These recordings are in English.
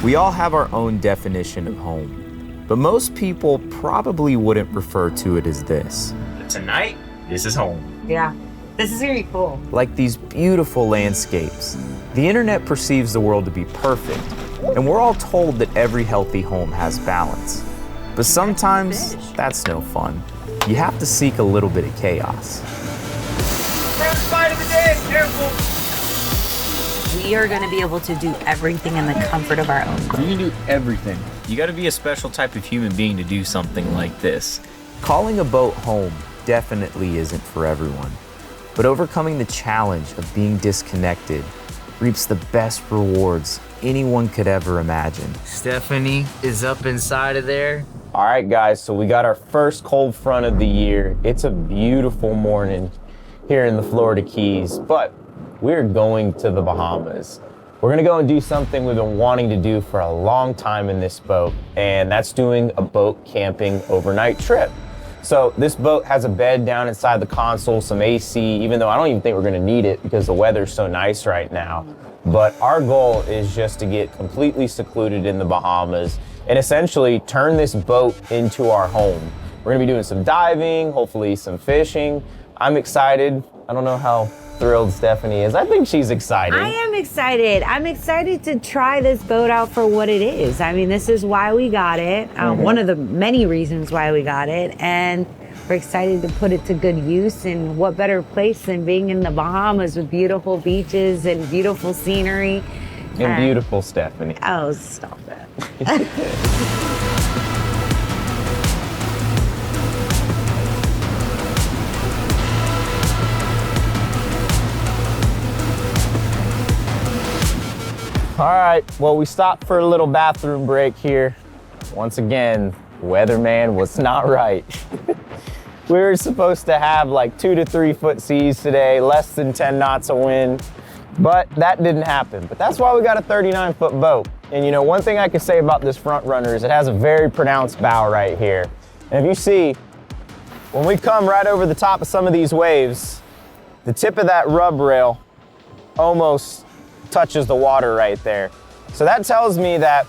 We all have our own definition of home, but most people probably wouldn't refer to it as this. Tonight, this is home. Yeah, this is gonna be cool. Like these beautiful landscapes. The internet perceives the world to be perfect, and we're all told that every healthy home has balance. But sometimes that's no fun. You have to seek a little bit of chaos. First bite of the day, careful. We are gonna be able to do everything in the comfort of our own home. You can do everything. You gotta be a special type of human being to do something like this. Calling a boat home definitely isn't for everyone, but overcoming the challenge of being disconnected reaps the best rewards anyone could ever imagine. Stephanie is up inside of there. All right, guys, so we got our first cold front of the year. It's a beautiful morning here in the Florida Keys, but we're going to the Bahamas. We're gonna go and do something we've been wanting to do for a long time in this boat, and that's doing a boat camping overnight trip. So this boat has a bed down inside the console, some AC, even though I don't even think we're gonna need it because the weather's so nice right now. But our goal is just to get completely secluded in the Bahamas and essentially turn this boat into our home. We're gonna be doing some diving, hopefully some fishing. I'm excited. I don't know how thrilled Stephanie is. I think she's excited. I am excited. I'm excited to try this boat out for what it is. I mean, this is why we got it. One of the many reasons why we got it. And we're excited to put it to good use. And what better place than being in the Bahamas with beautiful beaches and beautiful scenery. And beautiful Stephanie. Oh, stop it. All right, well, we stopped for a little bathroom break here. Once again, weatherman was not right. We were supposed to have like 2 to 3 foot seas today, less than 10 knots of wind, but that didn't happen. But that's why we got a 39-foot boat. And you know, one thing I can say about this front runner is it has a very pronounced bow right here. And if you see, when we come right over the top of some of these waves, the tip of that rub rail almost touches the water right there. So that tells me that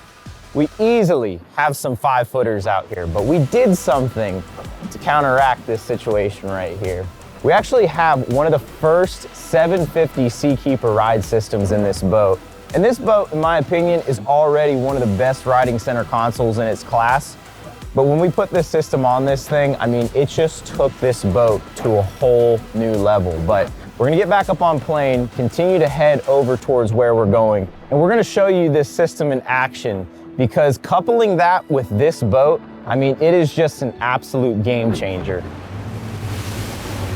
we easily have some 5-footers out here, but we did something to counteract this situation right here. We actually have one of the first 750 Seakeeper ride systems in this boat. And this boat, in my opinion, is already one of the best riding center consoles in its class. But when we put this system on this thing, I mean, it just took this boat to a whole new level. But we're gonna get back up on plane, continue to head over towards where we're going, and we're gonna show you this system in action, because coupling that with this boat, I mean, it is just an absolute game changer.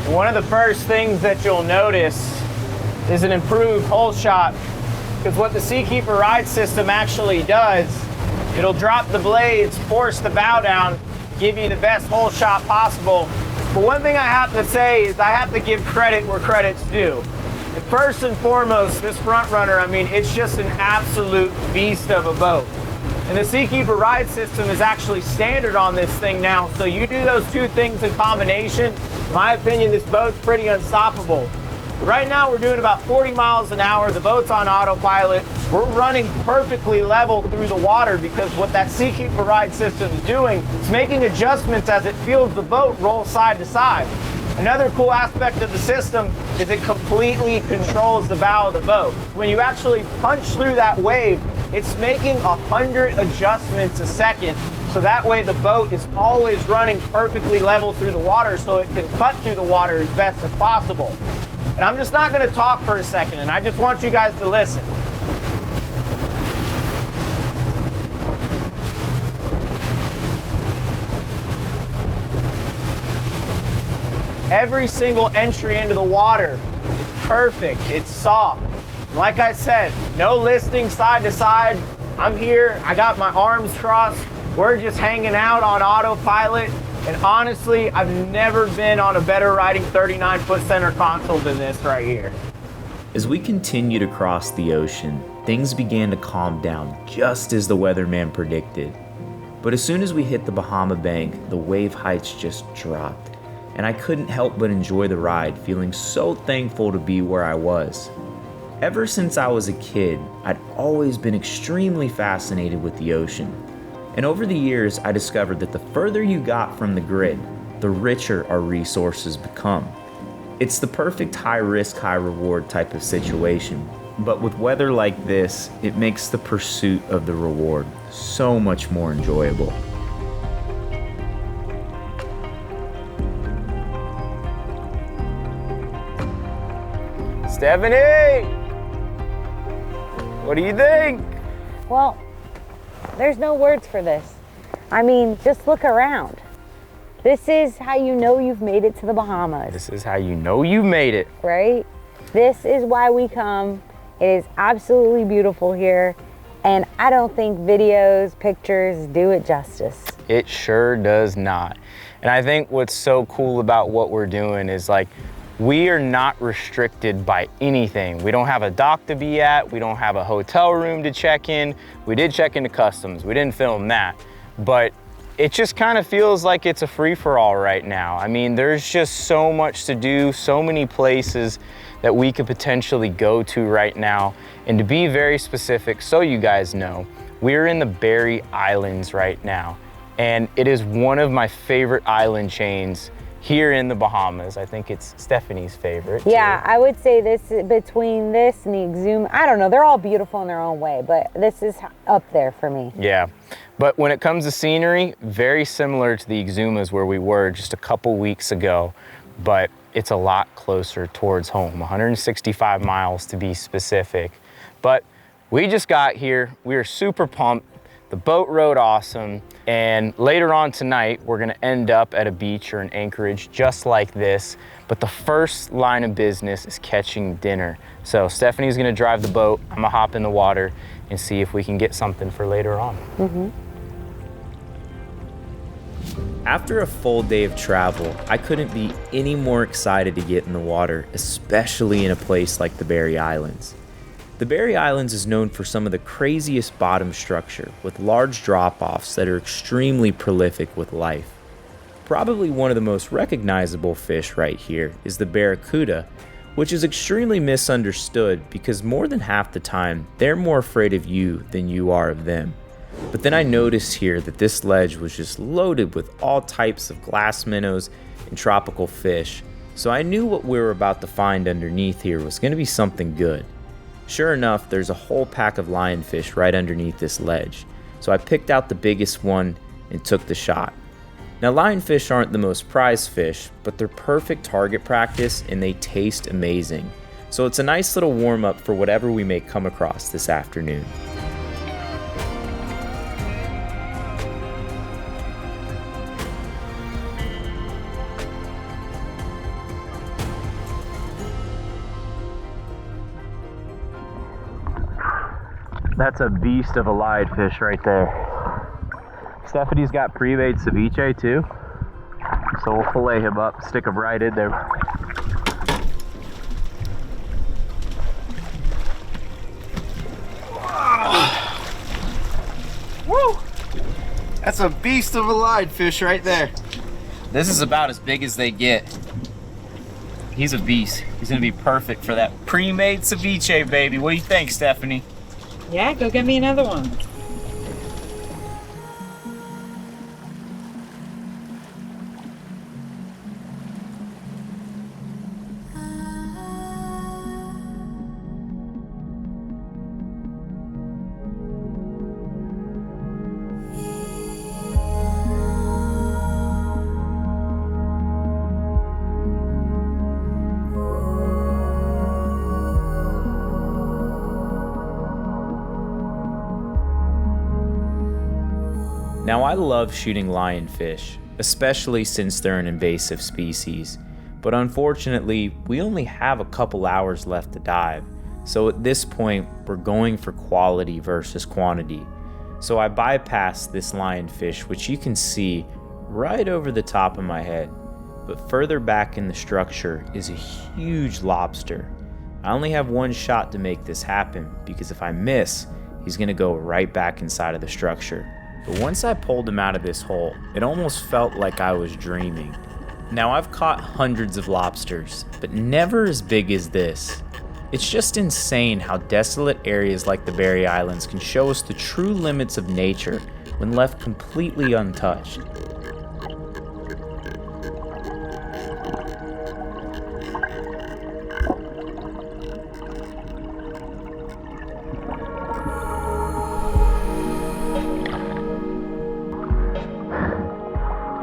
One of the first things that you'll notice is an improved hole shot, because what the Seakeeper ride system actually does, it'll drop the blades, force the bow down, give you the best hole shot possible. But one thing I have to say is I have to give credit where credit's due. And first and foremost, this front runner, I mean, it's just an absolute beast of a boat. And the Seakeeper ride system is actually standard on this thing now. So you do those two things in combination, in my opinion, this boat's pretty unstoppable. Right now we're doing about 40 miles an hour. The boat's on autopilot. We're running perfectly level through the water because what that Seakeeper ride system is doing is making adjustments as it feels the boat roll side to side. Another cool aspect of the system is it completely controls the bow of the boat. When you actually punch through that wave, it's making 100 adjustments a second. So that way the boat is always running perfectly level through the water so it can cut through the water as best as possible. And I'm just not gonna talk for a second, and I just want you guys to listen. Every single entry into the water is perfect, it's soft. Like I said, no listing side to side. I'm here, I got my arms crossed. We're just hanging out on autopilot. And honestly, I've never been on a better riding 39-foot center console than this right here. As we continued across the ocean, things began to calm down just as the weatherman predicted. But as soon as we hit the Bahama bank, the wave heights just dropped, and I couldn't help but enjoy the ride, feeling so thankful to be where I was. Ever since I was a kid, I'd always been extremely fascinated with the ocean. And over the years, I discovered that the further you got from the grid, the richer our resources become. It's the perfect high risk, high reward type of situation. But with weather like this, it makes the pursuit of the reward so much more enjoyable. Stephanie! What do you think? Well, there's no words for this. I mean, just look around. This is how you know you've made it to the Bahamas. This is how you know you made it. Right? This is why we come. It is absolutely beautiful here, and I don't think videos, pictures do it justice. It sure does not. And I think what's so cool about what we're doing is like, we are not restricted by anything. We don't have a dock to be at. We don't have a hotel room to check in. We did check into customs. We didn't film that, but it just kind of feels like it's a free-for-all right now. I mean, there's just so much to do, so many places that we could potentially go to right now. And to be very specific, so you guys know, we're in the Berry Islands right now. And it is one of my favorite island chains here in the Bahamas. I think it's Stephanie's favorite. Yeah, too. I would say this, between this and the Exuma, I don't know, they're all beautiful in their own way, but this is up there for me. Yeah, but when it comes to scenery, very similar to the Exumas where we were just a couple weeks ago, but it's a lot closer towards home, 165 miles to be specific. But we just got here, we are super pumped. The boat rode awesome, and later on tonight, we're gonna end up at a beach or an anchorage just like this, but the first line of business is catching dinner. So Stephanie's gonna drive the boat, I'm gonna hop in the water and see if we can get something for later on. Mm-hmm. After a full day of travel, I couldn't be any more excited to get in the water, especially in a place like the Berry Islands. The Berry Islands is known for some of the craziest bottom structure, with large drop-offs that are extremely prolific with life. Probably one of the most recognizable fish right here is the barracuda, which is extremely misunderstood because more than half the time, they're more afraid of you than you are of them. But then I noticed here that this ledge was just loaded with all types of glass minnows and tropical fish, so I knew what we were about to find underneath here was going to be something good. Sure enough, there's a whole pack of lionfish right underneath this ledge, so I picked out the biggest one and took the shot. Now, lionfish aren't the most prized fish, but they're perfect target practice and they taste amazing, so it's a nice little warm-up for whatever we may come across this afternoon. That's a beast of a lionfish right there. Stephanie's got pre-made ceviche too, so we'll fillet him up, stick him right in there. Woo! That's a beast of a lionfish right there. This is about as big as they get. He's a beast. He's gonna be perfect for that pre-made ceviche, baby. What do you think, Stephanie? Yeah, go get me another one. Now, I love shooting lionfish, especially since they're an invasive species, but unfortunately, we only have a couple hours left to dive, so at this point, we're going for quality versus quantity. So I bypassed this lionfish, which you can see right over the top of my head, but further back in the structure is a huge lobster. I only have one shot to make this happen, because if I miss, he's gonna go right back inside of the structure. But once I pulled him out of this hole, it almost felt like I was dreaming. Now, I've caught hundreds of lobsters, but never as big as this. It's just insane how desolate areas like the Berry Islands can show us the true limits of nature when left completely untouched.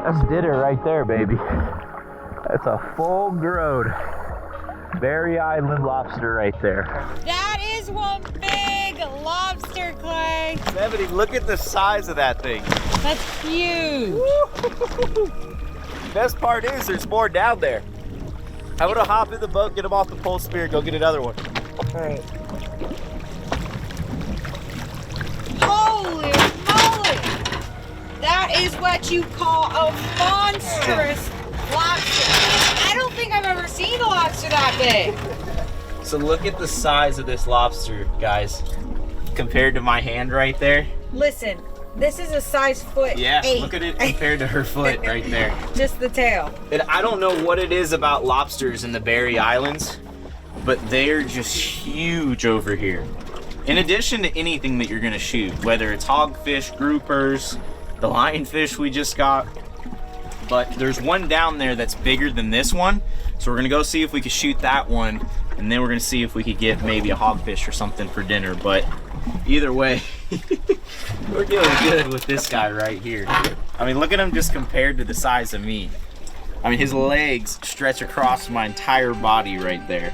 That's dinner right there, baby. That's a full-grown Berry Island lobster right there. That is one big lobster, Clay. Stephanie, look at the size of that thing. That's huge. Best part is there's more down there. I'm gonna hop in the boat, get him off the pole spear, and go get another one. All right. Holy moly! That is what you call a monstrous lobster. I don't think I've ever seen a lobster that big. So look at the size of this lobster, guys, compared to my hand right there. Listen, this is a size foot. Yeah, 8. look at it compared to her foot right there. Just the tail. And I don't know what it is about lobsters in the Berry Islands, but they're just huge over here. In addition to anything that you're gonna shoot, whether it's hogfish, groupers, the lionfish we just got, but there's one down there that's bigger than this one. So we're gonna go see if we could shoot that one, and then we're gonna see if we could get maybe a hogfish or something for dinner. But either way, we're doing good with this guy right here. I mean, look at him just compared to the size of me. I mean, his legs stretch across my entire body right there.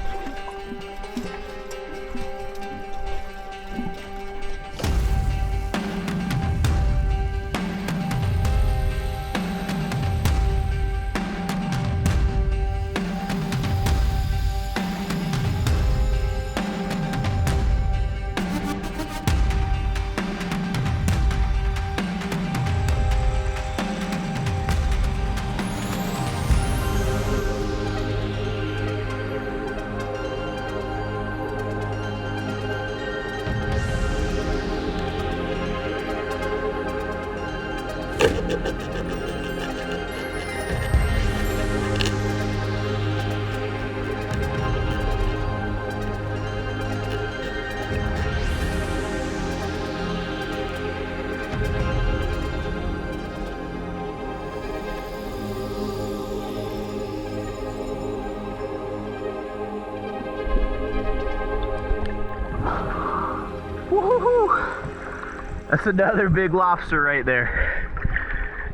That's another big lobster right there.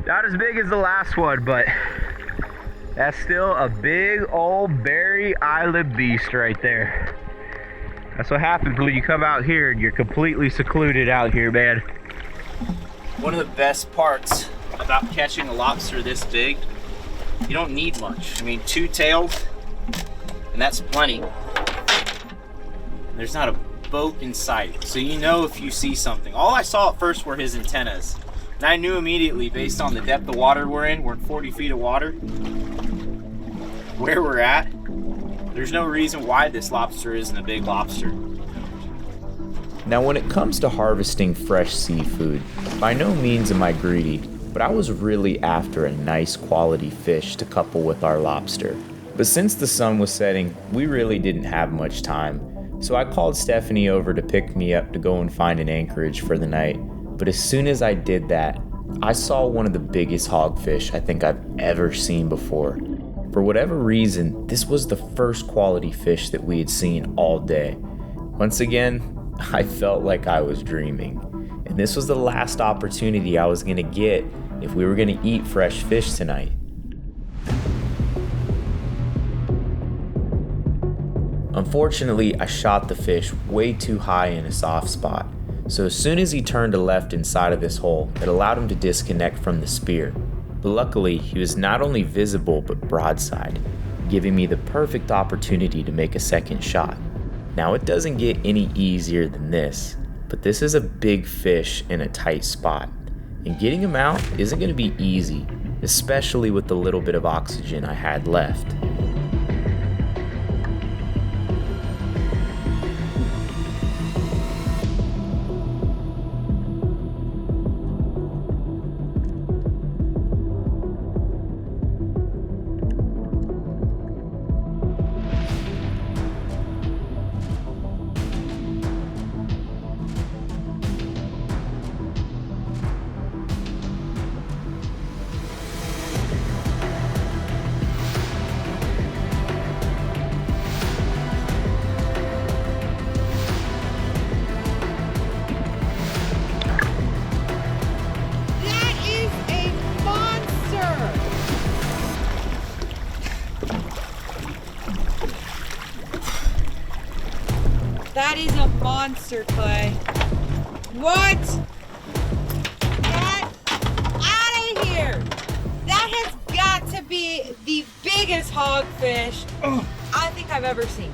Not as big as the last one, but that's still a big old Berry Island beast right there. That's what happens when you come out here and you're completely secluded out here, man. One of the best parts about catching a lobster this big, you don't need much. I mean, 2 tails, and that's plenty. There's not a boat in sight, so you know if you see something. All I saw at first were his antennas, and I knew immediately based on the depth of water we're in 40 feet of water, where we're at, there's no reason why this lobster isn't a big lobster. Now, when it comes to harvesting fresh seafood, by no means am I greedy, but I was really after a nice quality fish to couple with our lobster. But since the sun was setting, we really didn't have much time. So I called Stephanie over to pick me up to go and find an anchorage for the night. But as soon as I did that, I saw one of the biggest hogfish I think I've ever seen before. For whatever reason, this was the first quality fish that we had seen all day. Once again, I felt like I was dreaming. And this was the last opportunity I was gonna get if we were gonna eat fresh fish tonight. Unfortunately, I shot the fish way too high in a soft spot, so as soon as he turned to left inside of this hole, it allowed him to disconnect from the spear. But luckily, he was not only visible but broadside, giving me the perfect opportunity to make a second shot. Now, it doesn't get any easier than this, but this is a big fish in a tight spot, and getting him out isn't going to be easy, especially with the little bit of oxygen I had left. monster, Clay. What? Get out of here! That has got to be the biggest hogfish I think I've ever seen.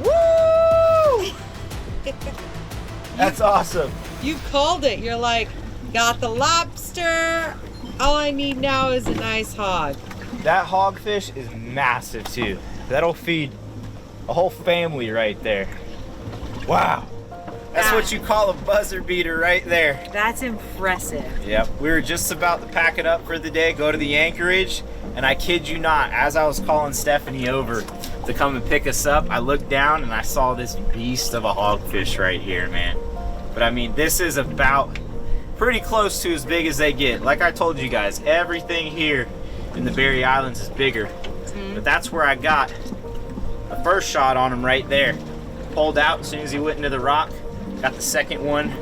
Woo! That's awesome. You called it. You're like, got the lobster. All I need now is a nice hog. That hogfish is massive too. That'll feed a whole family right there. Wow. That's what you call a buzzer beater right there. That's impressive. Yep, we were just about to pack it up for the day, go to the anchorage, and I kid you not, as I was calling Stephanie over to come and pick us up, I looked down and I saw this beast of a hogfish right here, man. But I mean, this is about pretty close to as big as they get. Like I told you guys, everything here in the Berry Islands is bigger. But that's where I got the first shot on him right there. Pulled out as soon as he went into the rock. Got the second one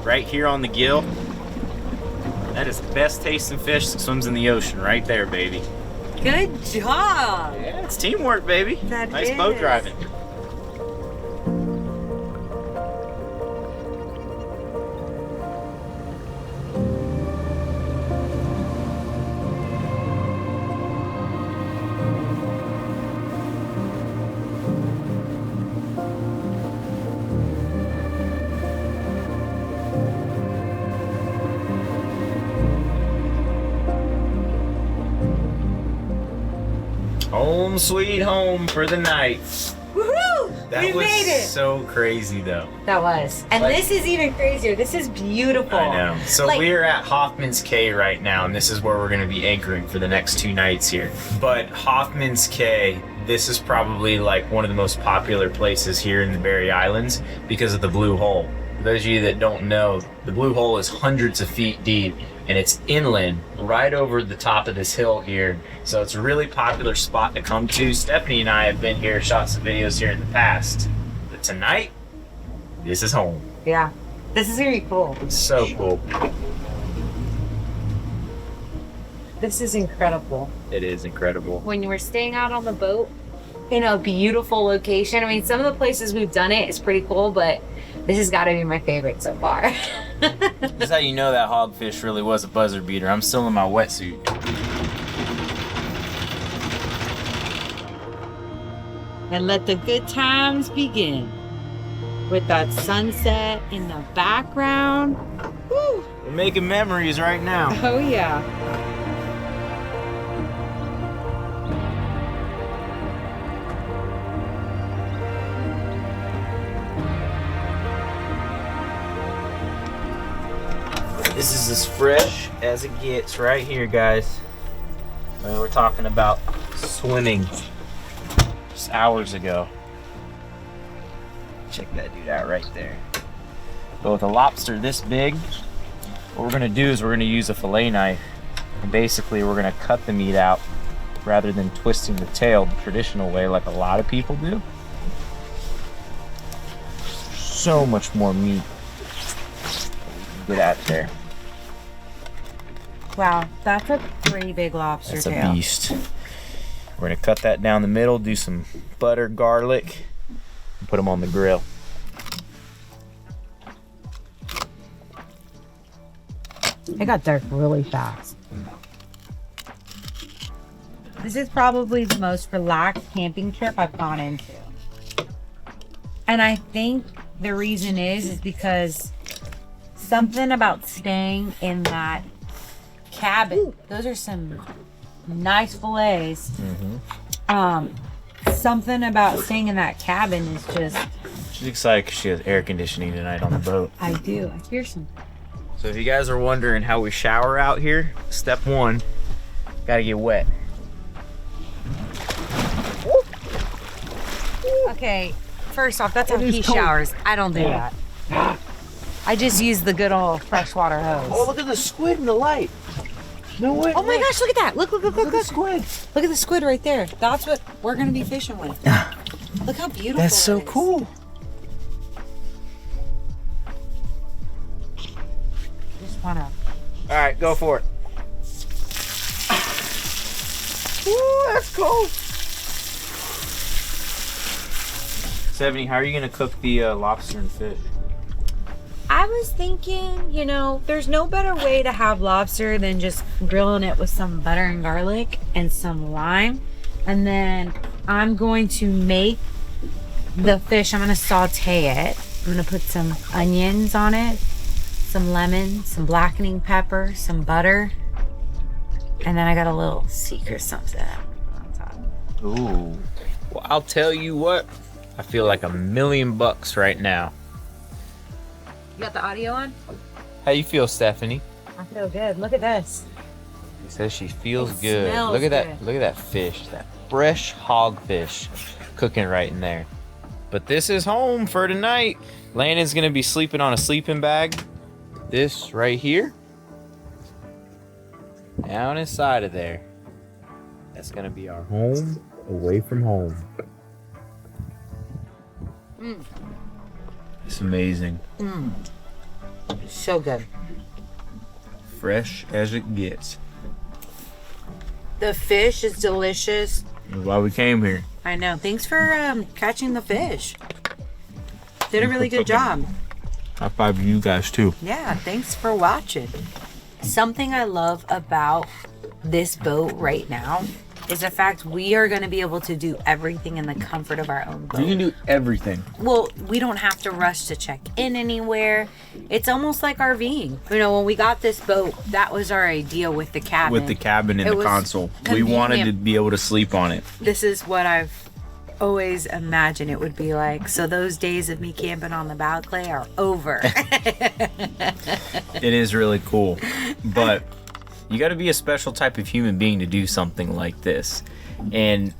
right here on the gill. That is the best tasting fish that swims in the ocean right there, baby. Good job. Yeah, it's teamwork, baby. That nice is. boat driving. Home sweet home for the night. Woohoo! That We was made it. so crazy though. That was. And Like- this is even crazier. This is beautiful. I know. So Like- we're at Hoffman's Cay right now, and this is where we're going to be anchoring for the next 2 nights here. But Hoffman's Cay, this is probably like one of the most popular places here in the Berry Islands because of the Blue Hole. For those of you that don't know, the Blue Hole is hundreds of feet deep, and it's inland right over the top of this hill here. So it's a really popular spot to come to. Stephanie and I have been here, shot some videos here in the past. But tonight, this is home. Yeah. This is really cool. It's so cool. This is incredible. It is incredible. When you were staying out on the boat in a beautiful location, I mean, some of the places we've done it is pretty cool, but this has got to be my favorite so far. This is how you know that hogfish really was a buzzer beater. I'm still in my wetsuit. And let the good times begin. With that sunset in the background. Woo! We're making memories right now. Oh yeah. This is as fresh as it gets right here, guys. We're talking about swimming just hours ago. Check that dude out right there. But with a lobster this big, what we're gonna do is we're gonna use a fillet knife, and basically we're gonna cut the meat out rather than twisting the tail the traditional way like a lot of people do. So much more meat get at there. Wow, that's a pretty big lobster That's tail. a beast. We're gonna cut that down the middle, do some butter, garlic, and put them on the grill. It got dark really fast. This is probably the most relaxed camping trip I've gone into. And I think the reason is because something about staying in that cabin. Those are some nice fillets. Something about staying in that cabin is just, She's excited because she has air conditioning tonight on the boat. I do. I hear some. So if you guys are wondering how we shower out here, step 1, gotta get wet. Okay, first off, that's how he showers. I don't do that. I just use the good old freshwater hose. Look at the squid in the light. No way. Oh my gosh, look at that. Look. Look at the squid. Look at the squid right there. That's what we're gonna be fishing with. Look how beautiful That's so it is. cool. Just wanna. All right, go for it. Ooh, that's cool. Stephanie, how are you gonna cook the lobster and fish? I was thinking, you know, there's no better way to have lobster than just grilling it with some butter and garlic and some lime. And then I'm going to make the fish, I'm gonna saute it. I'm gonna put some onions on it, some lemon, some blackening pepper, some butter. And then I got a little secret something on top. Ooh. Well, I'll tell you what, I feel like $1,000,000 right now. You got the audio on? How you feel, Stephanie? I feel good. Look at this. She says she feels It good. smells Look at that. good. Look at that fish. That fresh hogfish cooking right in there. But this is home for tonight. Landon's gonna be sleeping on a sleeping bag. This right here. Down inside of there. That's gonna be our home away from home. It's amazing. So good. Fresh as it gets. The fish is delicious. That's why we came here. I know. Thanks for catching the fish. Did a really good job. High five to you guys too. Yeah, thanks for watching. Something I love about this boat right now is the fact we are going to be able to do everything in the comfort of our own boat. You can do everything. Well, we don't have to rush to check in anywhere. It's almost like RVing. You know, when we got this boat, that was our idea with the cabin. With the cabin and It the was console. We wanted to convenient. be able to sleep on it. This is what I've always imagined it would be like. So those days of me camping on the Balclay are over. It is really cool. But you got to be a special type of human being to do something like this. And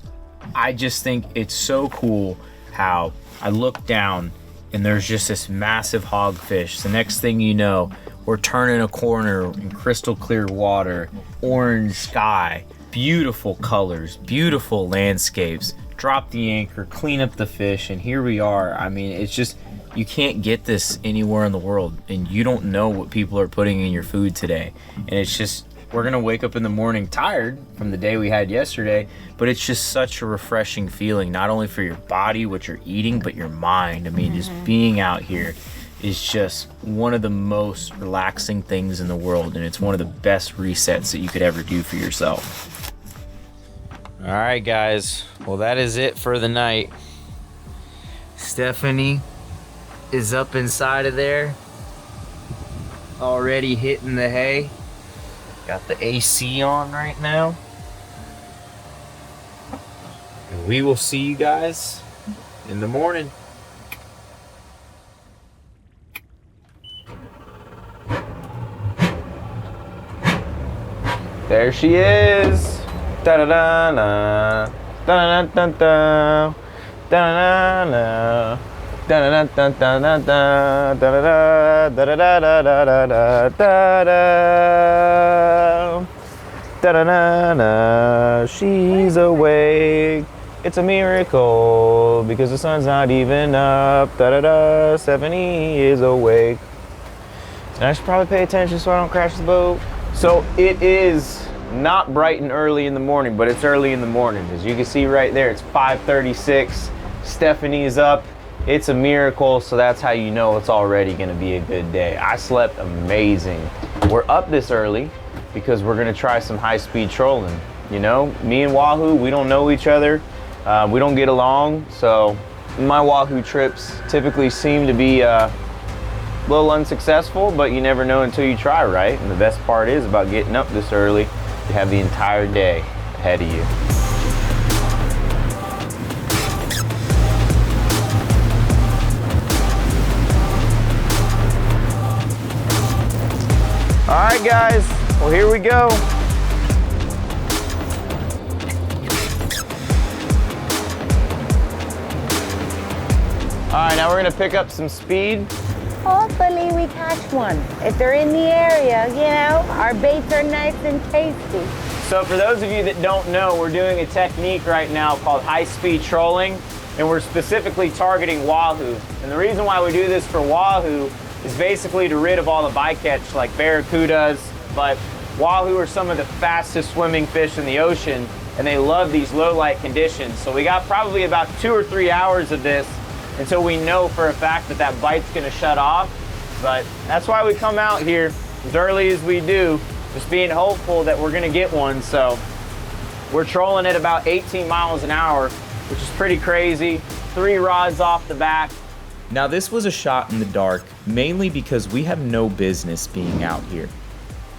I just think it's so cool how I look down and there's just this massive hogfish. The next thing you know, we're turning a corner in crystal clear water, orange sky, beautiful colors, beautiful landscapes. Drop the anchor, clean up the fish, and here we are. I mean, it's just, you can't get this anywhere in the world, and you don't know what people are putting in your food today. And it's just, we're gonna wake up in the morning tired from the day we had yesterday, but it's just such a refreshing feeling, not only for your body, what you're eating, but your mind. I mean, just being out here is just one of the most relaxing things in the world, and it's one of the best resets that you could ever do for yourself. All right, guys. Well, that is it for the night. Stephanie is up inside of there, already hitting the hay. Got the AC on right now. And we will see you guys in the morning. There she is. Da da da da da da da da da da da da da da da da da. She's awake. It's a miracle because the sun's not even up. Da da da. Stephanie is awake. And I should probably pay attention so I don't crash the boat. So it is not bright and early in the morning, but it's early in the morning. As you can see right there, it's 5:36. Stephanie's up. It's a miracle, so that's how you know it's already gonna be a good day. I slept amazing. We're up this early because we're gonna try some high-speed trolling. You know, me and Wahoo, we don't know each other. We don't get along, so my Wahoo trips typically seem to be a little unsuccessful, but you never know until you try, right? And the best part is about getting up this early, you have the entire day ahead of you. All right, guys, well, here we go. All right, now we're gonna pick up some speed. Hopefully we catch one. If they're in the area, you know, our baits are nice and tasty. So for those of you that don't know, we're doing a technique right now called high-speed trolling, and we're specifically targeting Wahoo. And the reason why we do this for Wahoo is basically to rid of all the bycatch like barracudas, but Wahoo are some of the fastest swimming fish in the ocean, and they love these low light conditions. So we got probably about 2 or 3 hours of this until we know for a fact that that bite's gonna shut off. But that's why we come out here as early as we do, just being hopeful that we're gonna get one. So we're trolling at about 18 miles an hour, which is pretty crazy. 3 rods off the back. Now this was a shot in the dark, mainly because we have no business being out here.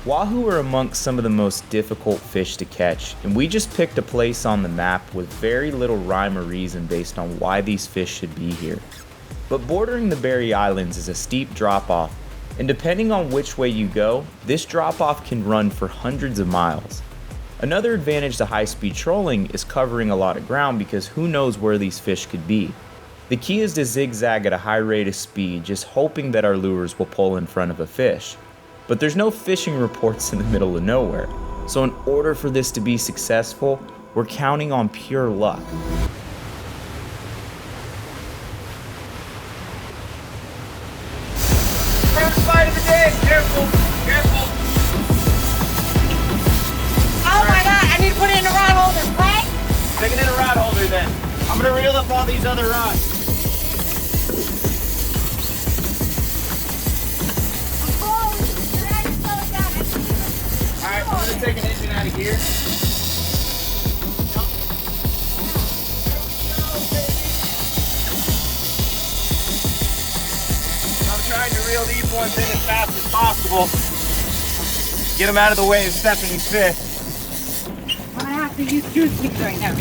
Wahoo are amongst some of the most difficult fish to catch, and we just picked a place on the map with very little rhyme or reason based on why these fish should be here. But bordering the Berry Islands is a steep drop-off, and depending on which way you go, this drop-off can run for hundreds of miles. Another advantage to high-speed trolling is covering a lot of ground because who knows where these fish could be. The key is to zigzag at a high rate of speed, just hoping that our lures will pull in front of a fish. But there's no fishing reports in the middle of nowhere, so in order for this to be successful, we're counting on pure luck. First bite of the day, careful, careful. Oh my God, I need to put it in a rod holder, right? Stick it in a rod holder then. I'm gonna reel up all these other rods. Alright, I'm gonna take an engine out of here. I'm trying to reel these ones in as fast as possible. Get them out of the way of Stephanie's fish. I'm gonna have to use juice sticks right now.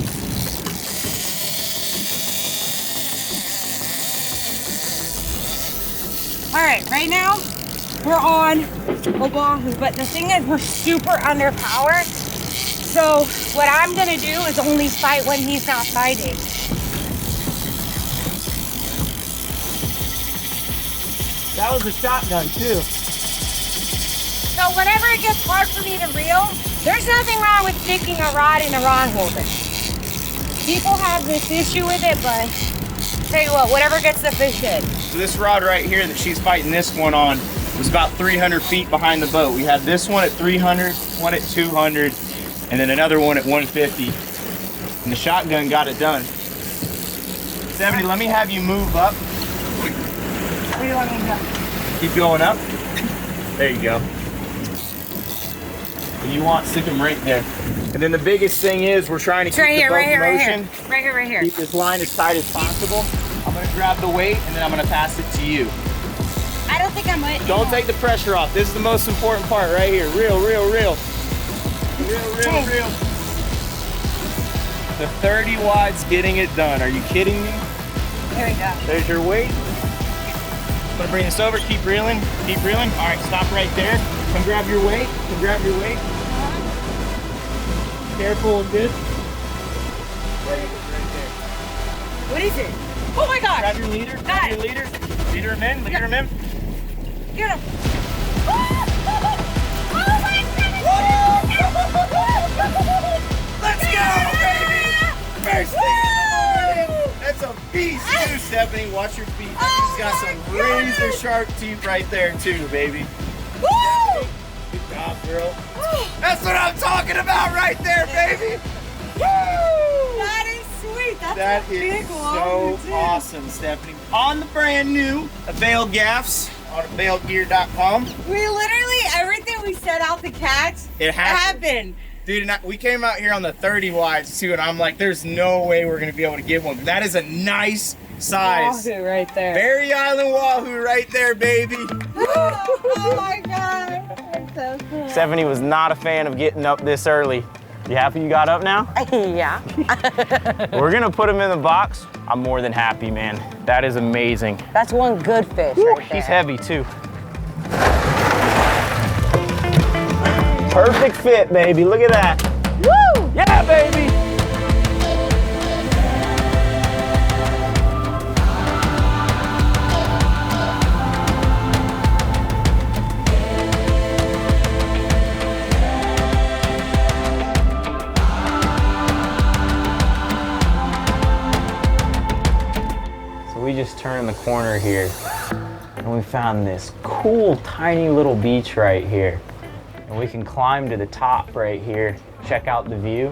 All right, right now we're on a Wahoo, but the thing is we're super underpowered. So what I'm gonna do is only fight when he's not fighting. That was a shotgun too. So whenever it gets hard for me to reel, there's nothing wrong with sticking a rod in a rod holder. People have this issue with it, but tell you what, whatever gets the fish in. So this rod right here that she's fighting this one on was about 300 feet behind the boat. We had this one at 300, one at 200, and then another one at 150. And the shotgun got it done. Stephanie, let me have you move up. Where do you want me to go? Keep going up. There you go. And you want stick them right there. And then the biggest thing is we're trying to keep the boat in motion. Right here. Keep this line as tight as possible. I'm gonna grab the weight and then I'm gonna pass it to you. I don't think I might. Don't take the pressure off. This is the most important part right here. Reel, reel, reel. Reel, reel, Hey. reel. The 30 wad's getting it done. Are you kidding me? There we go. There's your weight. I'm gonna bring this over. Keep reeling. Keep reeling. All right, stop right there. Come grab your weight. Come grab your weight. Careful and good. Right there. What is it? Oh my God! Grab your leader. Got Grab it. your leader. Leader him in. Leader him in. Get him! Oh my goodness! Let's go, baby! First thing in the morning. That's a beast too, Stephanie. Watch your feet. Oh She's got my some goodness. razor sharp teeth right there too, baby. Woo! Good job, girl. That's what I'm talking about right there, baby. Woo! That is sweet. That's That a big is one. so too. awesome, Stephanie. On the brand new Avail gaffs on availgear.com. We literally, everything we set out to catch, It happened. Dude, and we came out here on the 30 wides too, and I'm like, there's no way we're gonna be able to get one. That is a nice size. Wahoo right there. Berry Island Wahoo right there, baby. Oh my God. That's so cool. Stephanie was not a fan of getting up this early. You happy you got up now? Yeah. We're gonna put him in the box. I'm more than happy, man. That is amazing. That's one good fish Woo, right there. he's heavy too. Perfect fit, baby. Look at that. Woo! Yeah, baby. So we just turned the corner here and we found this cool tiny little beach right here. And we can climb to the top right here, check out the view.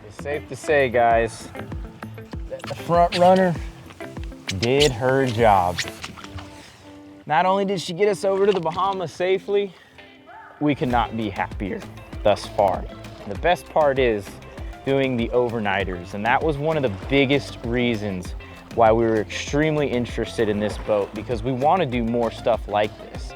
It's safe to say, guys, that the front runner did her job. Not only did she get us over to the Bahamas safely, we could not be happier thus far. And the best part is doing the overnighters, and that was one of the biggest reasons why we were extremely interested in this boat, because we want to do more stuff like this.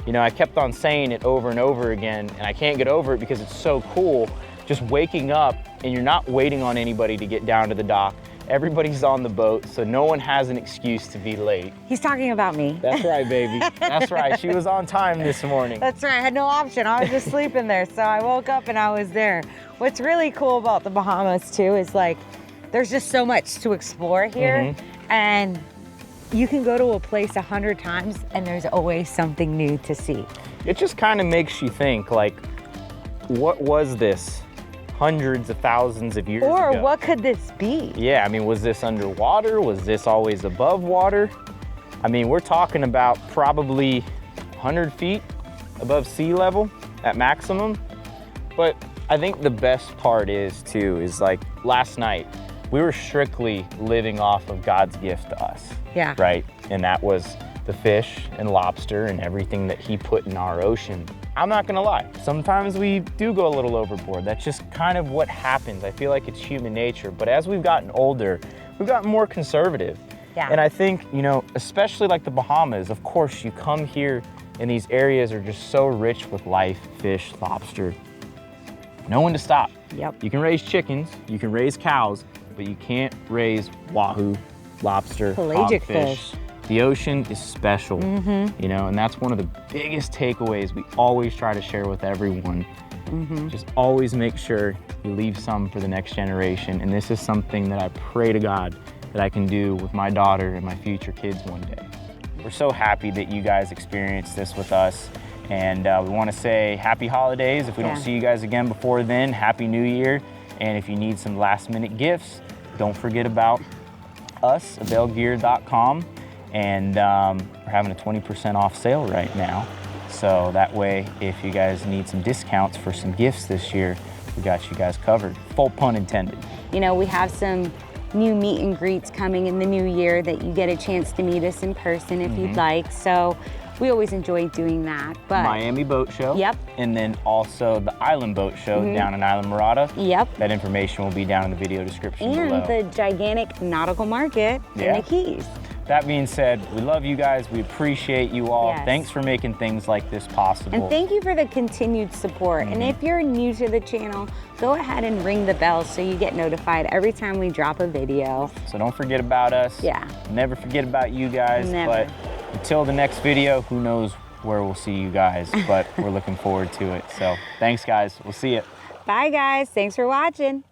You know, I kept on saying it over and over again, and I can't get over it because it's so cool just waking up and you're not waiting on anybody to get down to the dock. Everybody's on the boat, so no one has an excuse to be late. He's talking about me. That's right, baby. That's right. She was on time this morning. That's right. I had no option. I was just sleeping there, so I woke up and I was there. What's really cool about the Bahamas too is like, there's just so much to explore here, and you can go to a place 100 times and there's always something new to see. It just kind of makes you think, like, what was this hundreds of thousands of years ago? Or what could this be? Yeah, I mean, was this underwater? Was this always above water? I mean, we're talking about probably 100 feet above sea level at maximum. But I think the best part is too, is like last night, we were strictly living off of God's gift to us. Yeah. Right? And that was the fish and lobster and everything that he put in our ocean. I'm not gonna lie, sometimes we do go a little overboard. That's just kind of what happens. I feel like it's human nature. But as we've gotten older, we've gotten more conservative. Yeah. And I think, you know, especially like the Bahamas, of course, you come here and these areas are just so rich with life, fish, lobster. No one to stop. Yep. You can raise chickens, you can raise cows, but you can't raise wahoo, lobster, Pelagic hogfish. fish. The ocean is special, you know, and that's one of the biggest takeaways we always try to share with everyone. Just always make sure you leave some for the next generation. And this is something that I pray to God that I can do with my daughter and my future kids one day. We're so happy that you guys experienced this with us. And we want to say happy holidays. If we don't see you guys again before then, happy new year. And if you need some last minute gifts, don't forget about us, availgear.com. And we're having a 20% off sale right now. So that way, if you guys need some discounts for some gifts this year, we got you guys covered. Full pun intended. You know, we have some new meet and greets coming in the new year that you get a chance to meet us in person if you'd like. So we always enjoy doing that. But Miami Boat Show. Yep. And then also the Island Boat Show down in Island Mirada. Yep. That information will be down in the video description below. And the gigantic nautical market in the Keys. That being said, we love you guys. We appreciate you all. Yes. Thanks for making things like this possible. And thank you for the continued support. And if you're new to the channel, go ahead and ring the bell so you get notified every time we drop a video. So don't forget about us. Yeah. Never forget about you guys. Never. But until the next video, who knows where we'll see you guys. But we're looking forward to it. So thanks, guys. We'll see you. Bye, guys. Thanks for watching.